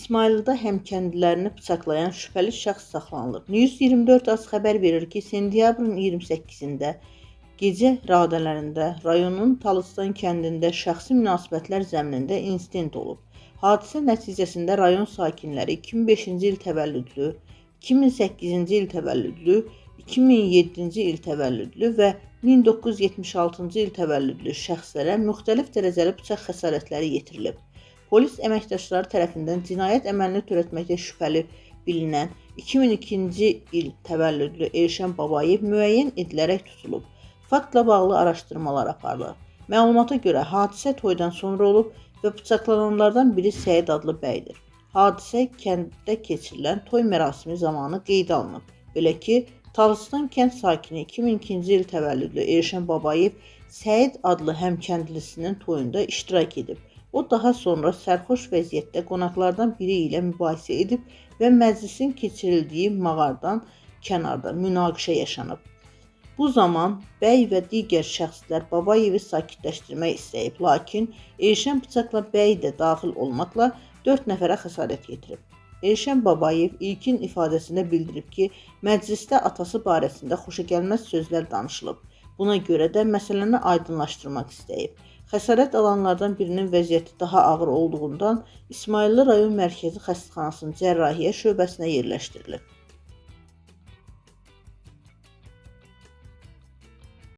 İsmayılda həmkəndlilərini bıçaqlayan şübhəli şəxs saxlanılır. News 24 az xəbər verir ki, sentyabrın 28-də gecə radələrində rayonun Talıstan kəndində şəxsi münasibətlər zəminində insident olub. Hadisə nəticəsində rayon sakinləri 2005-ci il təvəllüdlü, 2008-ci il təvəllüdlü, 2007-ci il təvəllüdlü və 1976-cı il təvəllüdlü şəxslərə müxtəlif dərəcəli bıçaq xəsarətləri yetirilib. Polis əməkdaşları tərəfindən cinayət əməlini törətməkdə şübhəli bilinən 2002-ci il təvəllüdlü Elşən Babayev müəyyən edilərək tutulub. Faktla bağlı araşdırmalar aparılır. Məlumata görə hadisə toydan sonra olub və bıçaqlananlardan biri Səid adlı bəydir. Hadisə kənddə keçirilən toy mərasimi zamanı qeydə alınıb. Belə ki, Talıstan kənd sakini 2002-ci il təvəllüdlü Elşən Babayev Səid adlı həmkəndlisinin toyunda iştirak edib. O daha sonra sərxoş vəziyyətdə qonaqlardan biri ilə mübahisə edib və məclisin keçirildiyi mağardan kənarda münaqişə yaşanıb. Bu zaman bəy və digər şəxslər Babayevi sakitləşdirmək istəyib, lakin Elşən bıçaqla bəy də daxil olmaqla 4 nəfərə xəsarət yetirib. Elşən Babayev ilkin ifadəsində bildirib ki, məclisdə atası barəsində xoşagəlməz sözlər danışılıb. Buna görə də məsələni aydınlaşdırmaq istəyib. Xəsarət alanlardan birinin vəziyyəti daha ağır olduğundan İsmayıllı rayon mərkəzi xəstəxanasının cərrahiyyə şöbəsinə yerləşdirilib.